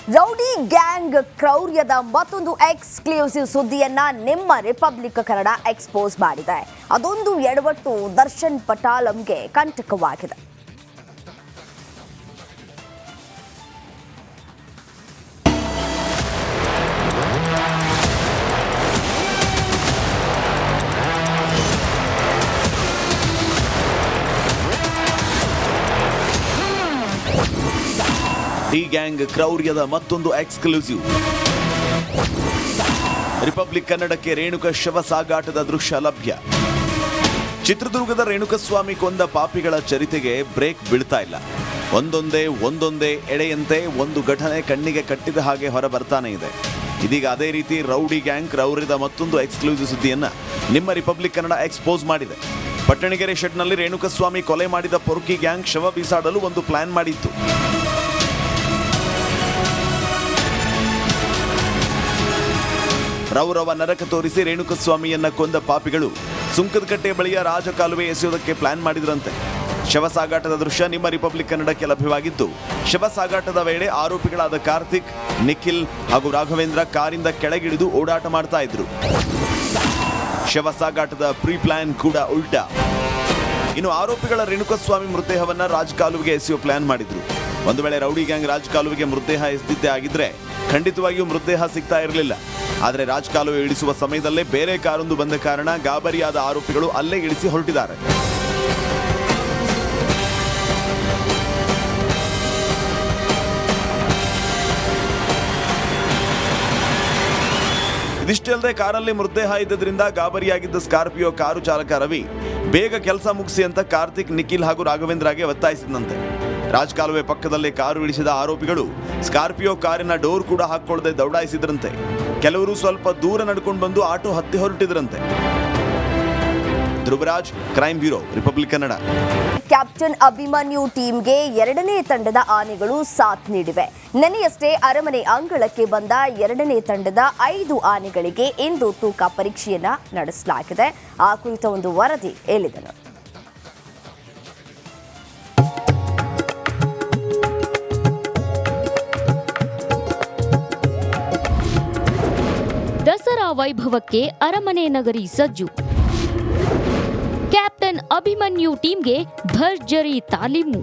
Rowdy gang ಕ್ರೌರ್ಯದ ಮತ್ತೊಂದು exclusive ಸುದ್ದಿಯನ್ನ ನಿಮ್ಮ republic Kannada expose ಮಾಡಿದೆ. ಅದೊಂದು ಎಡವಟ್ಟು ದರ್ಶನ್ ಪಟಾಲಂಗೆ ಕಂಟಕವಾಗಿದೆ. ಡಿ ಗ್ಯಾಂಗ್ ಕ್ರೌರ್ಯದ ಮತ್ತೊಂದು ಎಕ್ಸ್ಕ್ಲೂಸಿವ್. ರಿಪಬ್ಲಿಕ್ ಕನ್ನಡಕ್ಕೆ ರೇಣುಕ ಶವ ಸಾಗಾಟದ ದೃಶ್ಯ ಲಭ್ಯ. ಚಿತ್ರದುರ್ಗದ ರೇಣುಕಸ್ವಾಮಿ ಕೊಂದ ಪಾಪಿಗಳ ಚರಿತೆಗೆ ಬ್ರೇಕ್ ಬೀಳ್ತಾ ಇಲ್ಲ. ಒಂದೊಂದೇ ಎಡೆಯಂತೆ ಒಂದು ಘಟನೆ ಕಣ್ಣಿಗೆ ಕಟ್ಟಿದ ಹಾಗೆ ಹೊರ ಬರ್ತಾನೆ ಇದೆ. ಇದೀಗ ಅದೇ ರೀತಿ ರೌಡಿ ಗ್ಯಾಂಗ್ ಕ್ರೌರ್ಯದ ಮತ್ತೊಂದು ಎಕ್ಸ್ಕ್ಲೂಸಿವ್ ಸುದ್ದಿಯನ್ನ ನಿಮ್ಮ ರಿಪಬ್ಲಿಕ್ ಕನ್ನಡ ಎಕ್ಸ್ಪೋಸ್ ಮಾಡಿದೆ. ಪಟ್ಟಣಗೆರೆ ಶೆಡ್ನಲ್ಲಿ ರೇಣುಕಸ್ವಾಮಿ ಕೊಲೆ ಮಾಡಿದ ಪೊರ್ಕಿ ಗ್ಯಾಂಗ್ ಶವ ಬೀಸಾಡಲು ಒಂದು ಪ್ಲಾನ್ ಮಾಡಿತ್ತು. ರೌರವ ನರಕ ತೋರಿಸಿ ರೇಣುಕಸ್ವಾಮಿಯನ್ನ ಕೊಂದ ಪಾಪಿಗಳು ಸುಂಕದಕಟ್ಟೆ ಬಳಿಯ ರಾಜಕಾಲುವೆ ಎಸೆಯೋದಕ್ಕೆ ಪ್ಲಾನ್ ಮಾಡಿದ್ರಂತೆ. ಶವ ಸಾಗಾಟದ ದೃಶ್ಯ ನಿಮ್ಮ ರಿಪಬ್ಲಿಕ್ ಕನ್ನಡಕ್ಕೆ ಲಭ್ಯವಾಗಿದ್ದು, ಶವ ಸಾಗಾಟದ ವೇಳೆ ಆರೋಪಿಗಳಾದ ಕಾರ್ತಿಕ್, ನಿಖಿಲ್ ಹಾಗೂ ರಾಘವೇಂದ್ರ ಕಾರಿಂದ ಕೆಳಗಿಳಿದು ಓಡಾಟ ಮಾಡ್ತಾ ಇದ್ರು. ಶವ ಸಾಗಾಟದ ಪ್ರೀ ಪ್ಲಾನ್ ಕೂಡ ಉಲ್ಟಾ. ಇನ್ನು ಆರೋಪಿಗಳ ರೇಣುಕಸ್ವಾಮಿ ಮೃತದೇಹವನ್ನ ರಾಜಕಾಲುವೆಗೆ ಎಸೆಯೋ ಪ್ಲಾನ್ ಮಾಡಿದ್ರು. ಒಂದು ವೇಳೆ ರೌಡಿ ಗ್ಯಾಂಗ್ ರಾಜಕಾಲುವೆಗೆ ಮೃತದೇಹ ಎಸೆದಿದ್ದೇ ಆಗಿದ್ರೆ ಖಂಡಿತವಾಗಿಯೂ ಮೃತದೇಹ ಸಿಗ್ತಾ ಇರಲಿಲ್ಲ. ಆದರೆ ರಾಜಕಾಲುವೆ ಇಳಿಸುವ ಸಮಯದಲ್ಲೇ ಬೇರೆ ಕಾರೊಂದು ಬಂದ ಕಾರಣ ಗಾಬರಿಯಾದ ಆರೋಪಿಗಳು ಅಲ್ಲೇ ಇಳಿಸಿ ಹೊರಟಿದ್ದಾರೆ. ಇದಿಷ್ಟೇ ಅಲ್ಲದೆ ಕಾರಲ್ಲಿ ಮೃತದೇಹ ಇದ್ದರಿಂದ ಗಾಬರಿಯಾಗಿದ್ದ ಸ್ಕಾರ್ಪಿಯೋ ಕಾರು ಚಾಲಕ ರವಿ ಬೇಗ ಕೆಲಸ ಮುಗಿಸಿ ಅಂತ ಕಾರ್ತಿಕ್, ನಿಖಿಲ್ ಹಾಗೂ ರಾಘವೇಂದ್ರಗೆ ಒತ್ತಾಯಿಸಿದಂತೆ. ರಾಜಕಾಲುವೆ ಪಕ್ಕದಲ್ಲೇ ಕಾರು ಇಳಿಸಿದ ಆರೋಪಿಗಳು ಸ್ಕಾರ್ಪಿಯೋ ಕಾರಿನ ಡೋರ್ ಕೂಡ ಹಾಕೊಳ್ಳದೆ ದೌಡಾಯಿಸಿದ್ರಂತೆ. ಕೆಲವರು ಸ್ವಲ್ಪ ದೂರ ನಡ್ಕೊಂಡು ಬಂದು ಆಟೋ ಹತ್ತಿ ಹೊರಟಿದ್ರಂತೆ. Dhruvaraj, crime bureau, republic Kannada. Captain Abhimanyu ಟೀಮ್ಗೆ ಎರಡನೇ ತಂಡದ ಆನೆಗಳು ಸಾಥ್ ನೀಡಿವೆ. ನೆನೆಯಷ್ಟೇ ಅರಮನೆ ಅಂಗಳಕ್ಕೆ ಬಂದ ಎರಡನೇ ತಂಡದ 5 ಆನೆಗಳಿಗೆ ಇಂದು ತೂಕ ಪರೀಕ್ಷೆಯನ್ನ ನಡೆಸಲಾಗಿದೆ. ಆ ಕುರಿತ ಒಂದು ವರದಿ ಹೇಳಿದೆ. ದಸರಾ ವೈಭವಕ್ಕೆ ಅರಮನೆ ನಗರಿ ಸಜ್ಜು. ಕ್ಯಾಪ್ಟನ್ ಅಭಿಮನ್ಯು ಟೀಮ್ಗೆ ಭರ್ಜರಿ ತಾಲೀಮು.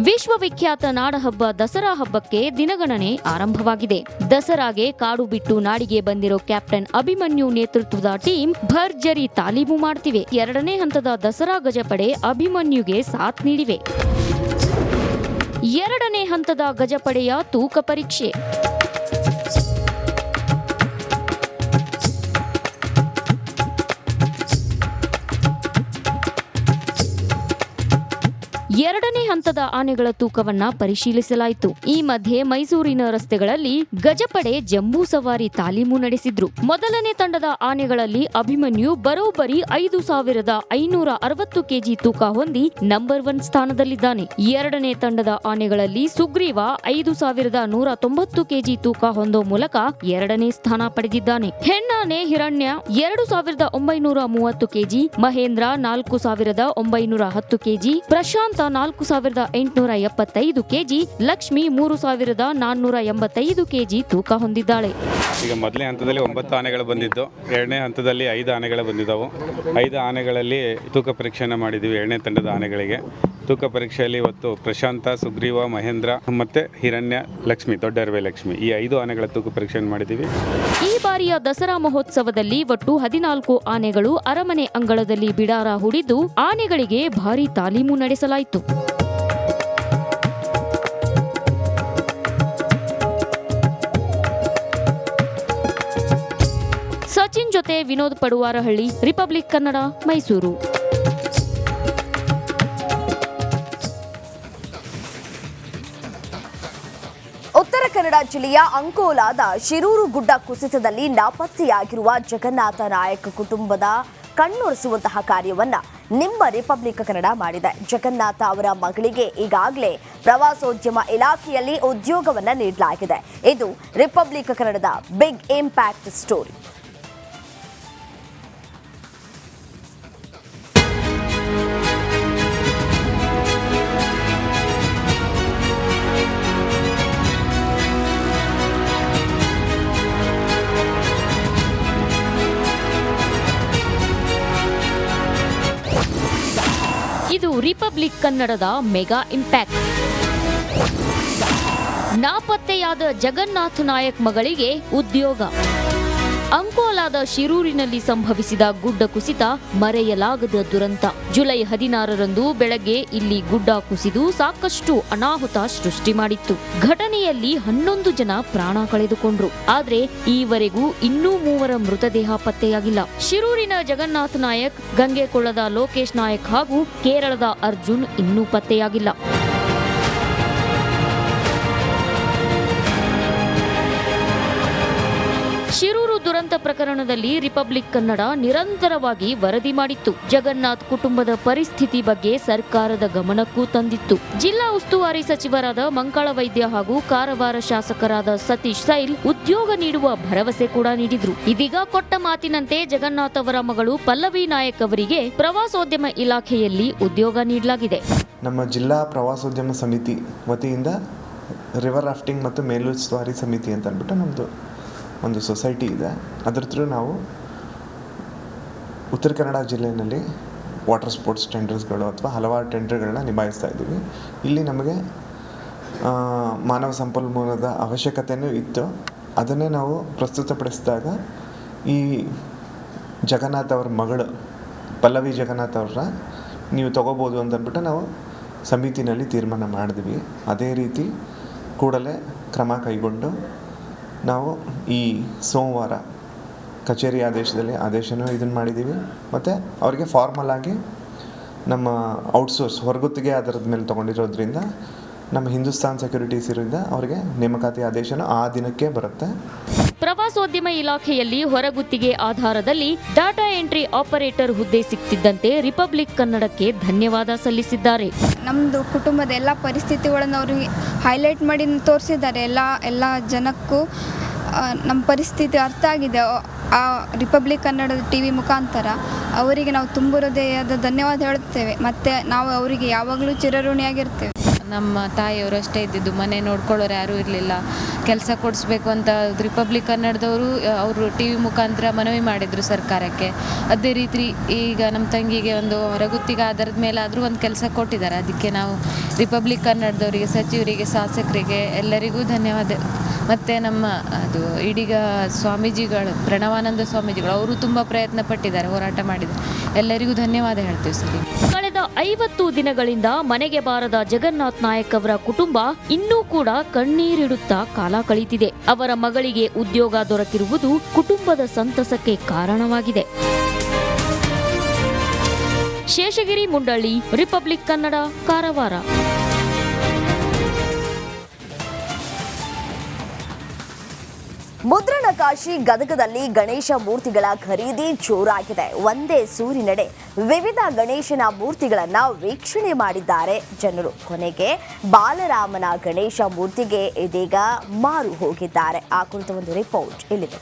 ವಿಶ್ವವಿಖ್ಯಾತ ನಾಡಹಬ್ಬ ದಸರಾ ಹಬ್ಬಕ್ಕೆ ದಿನಗಣನೆ ಆರಂಭವಾಗಿದೆ. ದಸರಾಗೆ ಕಾಡು ಬಿಟ್ಟು ನಾಡಿಗೆ ಬಂದಿರೋ ಕ್ಯಾಪ್ಟನ್ ಅಭಿಮನ್ಯು ನೇತೃತ್ವದ ಟೀಮ್ ಭರ್ಜರಿ ತಾಲೀಮು ಮಾಡ್ತಿವೆ. ಎರಡನೇ ಹಂತದ ದಸರಾ ಗಜಪಡೆ ಅಭಿಮನ್ಯುಗೆ ಸಾಥ್ ನೀಡಿವೆ. ಎರಡನೇ ಹಂತದ ಗಜಪಡೆಯ ತೂಕ ಪರೀಕ್ಷೆ. ಎರಡನೇ ಹಂತದ ಆನೆಗಳ ತೂಕವನ್ನ ಪರಿಶೀಲಿಸಲಾಯಿತು. ಈ ಮಧ್ಯೆ ಮೈಸೂರಿನ ರಸ್ತೆಗಳಲ್ಲಿ ಗಜಪಡೆ ಜಂಬೂ ಸವಾರಿ ತಾಲೀಮು ನಡೆಸಿದ್ರು. ಮೊದಲನೇ ತಂಡದ ಆನೆಗಳಲ್ಲಿ ಅಭಿಮನ್ಯು ಬರೋಬ್ಬರಿ 5,560 ಕೆಜಿ ತೂಕ ಹೊಂದಿ ನಂಬರ್ 1 ಸ್ಥಾನದಲ್ಲಿದ್ದಾನೆ. ಎರಡನೇ ತಂಡದ ಆನೆಗಳಲ್ಲಿ ಸುಗ್ರೀವ 5,190 ಕೆಜಿ ತೂಕ ಹೊಂದೋ ಮೂಲಕ ಎರಡನೇ ಸ್ಥಾನ ಪಡೆದಿದ್ದಾನೆ. ಹೆಣ್ಣಾನೆ ಹಿರಣ್ಯ 2,930 ಕೆಜಿ, ಮಹೇಂದ್ರ 4,910 ಕೆಜಿ, ಪ್ರಶಾಂತ 4,875 ಕೆಜಿ, ಲಕ್ಷ್ಮಿ 3,485 ಕೆಜಿ ತೂಕ ಹೊಂದಿದ್ದಾಳೆ. ಈಗ ಮೊದಲನೇ ಹಂತದಲ್ಲಿ 9 ಆನೆಗಳು ಬಂದಿದ್ದು, ಎರಡನೇ ಹಂತದಲ್ಲಿ 5 ಆನೆಗಳು ಬಂದಿದ್ದವು. 5 ಆನೆಗಳಲ್ಲಿ ತೂಕ ಪರೀಕ್ಷೆಯನ್ನು ಮಾಡಿದ್ದೀವಿ. ಎರಡನೇ ತಂಡದ ಆನೆಗಳಿಗೆ ತೂಕ ಪರೀಕ್ಷೆಯಲ್ಲಿ ಇವತ್ತು ಪ್ರಶಾಂತ, ಸುಗ್ರೀವ, ಮಹೇಂದ್ರ ಮತ್ತೆ ಹಿರಣ್ಯ, ಲಕ್ಷ್ಮಿ, ದೊಡ್ಡ ಅರವೆ ಲಕ್ಷ್ಮಿ, ಈ 5 ಆನೆಗಳ ತೂಕ ಪರೀಕ್ಷೆಯನ್ನು ಮಾಡಿದ್ದೀವಿ. ಈ ಬಾರಿಯ ದಸರಾ ಮಹೋತ್ಸವದಲ್ಲಿ ಒಟ್ಟು 14 ಆನೆಗಳು ಅರಮನೆ ಅಂಗಳದಲ್ಲಿ ಬಿಡಾರ ಹೂಡಿದ್ದು, ಆನೆಗಳಿಗೆ ಭಾರೀ ತಾಲೀಮು ನಡೆಸಲಾಯಿತು. ಸಚಿನ್ ಜೊತೆ ವಿನೋದ್ ಪಡುವಾರಹಳ್ಳಿ, ರಿಪಬ್ಲಿಕ್ ಕನ್ನಡ, ಮೈಸೂರು. ಉತ್ತರ ಕನ್ನಡ ಜಿಲ್ಲೆಯ ಅಂಕೋಲಾದ ಶಿರೂರು ಗುಡ್ಡ ಕುಸಿತದಲ್ಲಿ ನಾಪತ್ತೆಯಾಗಿರುವ ಜಗನ್ನಾಥ ನಾಯಕ್ ಕುಟುಂಬದ ಕಣ್ಣೊರೆಸುವಂತಹ ಕಾರ್ಯವನ್ನ ನಿಮ್ಮ ರಿಪಬ್ಲಿಕ್ ಕನ್ನಡ ಮಾಡಿದೆ. ಜಗನ್ನಾಥ ಅವರ ಮಗಳಿಗೆ ಈಗಾಗಲೇ ಪ್ರವಾಸೋದ್ಯಮ ಇಲಾಖೆಯಲ್ಲಿ ಉದ್ಯೋಗವನ್ನ ನೀಡಲಾಗಿದೆ. ಇದು ರಿಪಬ್ಲಿಕ್ ಕನ್ನಡದ ಬಿಗ್ ಇಂಪ್ಯಾಕ್ಟ್ ಸ್ಟೋರಿ. ಕನ್ನಡದ ಮೆಗಾ ಇಂಪ್ಯಾಕ್ಟ್. ನಾಪತ್ತೆಯಾದ ಜಗನ್ನಾಥ್ ನಾಯಕ್ ಮಗಳಿಗೆ ಉದ್ಯೋಗ. ಅಂಕೋಲಾದ ಶಿರೂರಿನಲ್ಲಿ ಸಂಭವಿಸಿದ ಗುಡ್ಡ ಕುಸಿತ ಮರೆಯಲಾಗದ ದುರಂತ. ಜುಲೈ 16ರಂದು ಬೆಳಗ್ಗೆ ಇಲ್ಲಿ ಗುಡ್ಡ ಕುಸಿದು ಸಾಕಷ್ಟು ಅನಾಹುತ ಸೃಷ್ಟಿ ಮಾಡಿತ್ತು. ಘಟನೆಯಲ್ಲಿ 11 ಜನ ಪ್ರಾಣ ಕಳೆದುಕೊಂಡ್ರು. ಆದ್ರೆ ಈವರೆಗೂ ಇನ್ನೂ 3 ಮೃತದೇಹ ಪತ್ತೆಯಾಗಿಲ್ಲ. ಶಿರೂರಿನ ಜಗನ್ನಾಥ್ ನಾಯಕ್, ಗಂಗೆಕೊಳ್ಳದ ಲೋಕೇಶ್ ನಾಯಕ್ ಹಾಗೂ ಕೇರಳದ ಅರ್ಜುನ್ ಇನ್ನೂ ಪತ್ತೆಯಾಗಿಲ್ಲ. ಶಿರೂರು ದುರಂತ ಪ್ರಕರಣದಲ್ಲಿ ರಿಪಬ್ಲಿಕ್ ಕನ್ನಡ ನಿರಂತರವಾಗಿ ವರದಿ ಮಾಡಿತ್ತು. ಜಗನ್ನಾಥ್ ಕುಟುಂಬದ ಪರಿಸ್ಥಿತಿ ಬಗ್ಗೆ ಸರ್ಕಾರದ ಗಮನಕ್ಕೂ ತಂದಿತ್ತು. ಜಿಲ್ಲಾ ಉಸ್ತುವಾರಿ ಸಚಿವರಾದ ಮಂಕಾಳ ವೈದ್ಯ ಹಾಗೂ ಕಾರವಾರ ಶಾಸಕರಾದ ಸತೀಶ್ ಸೈಲ್ ಉದ್ಯೋಗ ನೀಡುವ ಭರವಸೆ ಕೂಡ ನೀಡಿದ್ರು. ಇದೀಗ ಕೊಟ್ಟ ಮಾತಿನಂತೆ ಜಗನ್ನಾಥ್ ಅವರ ಮಗಳು ಪಲ್ಲವಿ ನಾಯಕ್ ಅವರಿಗೆ ಪ್ರವಾಸೋದ್ಯಮ ಇಲಾಖೆಯಲ್ಲಿ ಉದ್ಯೋಗ ನೀಡಲಾಗಿದೆ. ನಮ್ಮ ಜಿಲ್ಲಾ ಪ್ರವಾಸೋದ್ಯಮ ಸಮಿತಿ ವತಿಯಿಂದ ರಿವರ್ ರಾಫ್ಟಿಂಗ್ ಮತ್ತು ಮೇಲುಸ್ತುವಾರಿ ಸಮಿತಿ ಅಂತ ಅಂದ್ಬಿಟ್ಟು ನಮ್ಮದು ಒಂದು ಸೊಸೈಟಿ ಇದೆ. ಅದರ ಥ್ರೂ ನಾವು ಉತ್ತರ ಕನ್ನಡ ಜಿಲ್ಲೆಯಲ್ಲಿ ವಾಟರ್ ಸ್ಪೋರ್ಟ್ಸ್ ಟೆಂಡರ್ಸ್ಗಳು ಅಥವಾ ಹಲವಾರು ಟೆಂಡರ್ಗಳನ್ನ ನಿಭಾಯಿಸ್ತಾ ಇದ್ದೀವಿ. ಇಲ್ಲಿ ನಮಗೆ ಮಾನವ ಸಂಪನ್ಮೂಲದ ಅವಶ್ಯಕತೆಯೂ ಇತ್ತು. ಅದನ್ನೇ ನಾವು ಪ್ರಸ್ತುತಪಡಿಸಿದಾಗ ಈ ಜಗನ್ನಾಥ್ ಅವ್ರ ಮಗಳು ಪಲ್ಲವಿ ಜಗನ್ನಾಥ್ ಅವ್ರನ್ನ ನೀವು ತೊಗೋಬೋದು ಅಂತಂದ್ಬಿಟ್ಟು ನಾವು ಸಮಿತಿನಲ್ಲಿ ತೀರ್ಮಾನ ಮಾಡಿದ್ವಿ. ಅದೇ ರೀತಿ ಕೂಡಲೇ ಕ್ರಮ ಕೈಗೊಂಡು ನಾವು ಈ ಸೋಮವಾರ ಕಚೇರಿ ಆದೇಶನೂ ಇದನ್ನು ಮಾಡಿದ್ದೀವಿ. ಮತ್ತು ಅವರಿಗೆ ಫಾರ್ಮಲ್ ಆಗಿ ನಮ್ಮ ಔಟ್ಸೋರ್ಸ್ ಹೊರಗುತ್ತಿಗೆ ಆಧಾರದ ಮೇಲೆ ತೊಗೊಂಡಿರೋದ್ರಿಂದ ನಮ್ಮ ಹಿಂದೂಸ್ತಾನ್ ಸೆಕ್ಯೂರಿಟೀಸ್ ಇರೋದ್ರಿಂದ ಅವರಿಗೆ ನೇಮಕಾತಿ ಆದೇಶನೂ ಆ ದಿನಕ್ಕೆ ಬರುತ್ತೆ. ಪ್ರವಾಸೋದ್ಯಮ ಇಲಾಖೆಯಲ್ಲಿ ಹೊರಗುತ್ತಿಗೆ ಆಧಾರದಲ್ಲಿ ಡಾಟಾ ಎಂಟ್ರಿ ಆಪರೇಟರ್ ಹುದ್ದೆ ಸಿಕ್ತಿದ್ದಂತೆ ರಿಪಬ್ಲಿಕ್ ಕನ್ನಡಕ್ಕೆ ಧನ್ಯವಾದ ಸಲ್ಲಿಸಿದ್ದಾರೆ. ನಮ್ಮದು ಕುಟುಂಬದ ಎಲ್ಲ ಪರಿಸ್ಥಿತಿಗಳನ್ನು ಅವರಿಗೆ ಹೈಲೈಟ್ ಮಾಡಿ ತೋರಿಸಿದ್ದಾರೆ. ಎಲ್ಲ ಜನಕ್ಕೂ ನಮ್ಮ ಪರಿಸ್ಥಿತಿ ಅರ್ಥ ಆಗಿದೆ ಆ ರಿಪಬ್ಲಿಕ್ ಕನ್ನಡದ TV ಮುಖಾಂತರ. ಅವರಿಗೆ ನಾವು ತುಂಬ ಹೃದಯದ ಧನ್ಯವಾದ ಹೇಳುತ್ತೇವೆ. ಮತ್ತು ನಾವು ಅವರಿಗೆ ಯಾವಾಗಲೂ ಚಿರಋಣಿಯಾಗಿರ್ತೇವೆ. ನಮ್ಮ ತಾಯಿಯವರು ಅಷ್ಟೇ ಇದ್ದಿದ್ದು, ಮನೆ ನೋಡ್ಕೊಳ್ಳೋರು ಯಾರೂ ಇರಲಿಲ್ಲ. ಕೆಲಸ ಕೊಡಿಸ್ಬೇಕು ಅಂತ ರಿಪಬ್ಲಿಕ್ ಕನ್ನಡದವರು ಅವರು TV ಮುಖಾಂತರ ಮನವಿ ಮಾಡಿದರು ಸರ್ಕಾರಕ್ಕೆ. ಅದೇ ರೀತಿ ಈಗ ನಮ್ಮ ತಂಗಿಗೆ ಒಂದು ಹೊರಗುತ್ತಿಗೆ ಆಧಾರದ ಮೇಲೆ ಆದರೂ ಒಂದು ಕೆಲಸ ಕೊಟ್ಟಿದ್ದಾರೆ. ಅದಕ್ಕೆ ನಾವು ರಿಪಬ್ಲಿಕ್ ಕನ್ನಡದವರಿಗೆ, ಸಚಿವರಿಗೆ, ಶಾಸಕರಿಗೆ ಎಲ್ಲರಿಗೂ ಧನ್ಯವಾದ. ಮತ್ತು ನಮ್ಮ ಅದು ಈಡೀಗ ಸ್ವಾಮೀಜಿಗಳು, ಪ್ರಣವಾನಂದ ಸ್ವಾಮೀಜಿಗಳು, ಅವರು ತುಂಬ ಪ್ರಯತ್ನ ಪಟ್ಟಿದ್ದಾರೆ, ಹೋರಾಟ ಮಾಡಿದ್ದಾರೆ. ಎಲ್ಲರಿಗೂ ಧನ್ಯವಾದ ಹೇಳ್ತೀವಿ ಸರ್. ಕಳೆದ 50 ದಿನಗಳಿಂದ ಮನೆಗೆ ಬಾರದ ಜಗನ್ನಾಥ್ ನಾಯಕ್ ಅವರ ಕುಟುಂಬ ಇನ್ನೂ ಕೂಡ ಕಣ್ಣೀರಿಡುತ್ತಾ ಕಾಲ ಕಳೆಯುತ್ತಿದೆ. ಅವರ ಮಗಳಿಗೆ ಉದ್ಯೋಗ ದೊರಕಿರುವುದು ಕುಟುಂಬದ ಸಂತಸಕ್ಕೆ ಕಾರಣವಾಗಿದೆ. ಶೇಷಗಿರಿ ಮುಂಡಳ್ಳಿ, ರಿಪಬ್ಲಿಕ್ ಕನ್ನಡ, ಕಾರವಾರ. ಮುದ್ರಣಕಾಶಿ ಗದಗದಲ್ಲಿ ಗಣೇಶ ಮೂರ್ತಿಗಳ ಖರೀದಿ ಜೋರಾಗಿದೆ. ಒಂದೇ ಸೂರಿನಡೆ ವಿವಿಧ ಗಣೇಶನ ಮೂರ್ತಿಗಳನ್ನ ವೀಕ್ಷಣೆ ಮಾಡಿದ್ದಾರೆ ಜನರು. ಕೊನೆಗೆ ಬಾಲರಾಮನ ಗಣೇಶ ಮೂರ್ತಿಗೆ ಇದೀಗ ಮಾರು ಹೋಗಿದ್ದಾರೆ. ಆ ಕುರಿತ ಒಂದು ರಿಪೋರ್ಟ್ ಇಲ್ಲಿದೆ.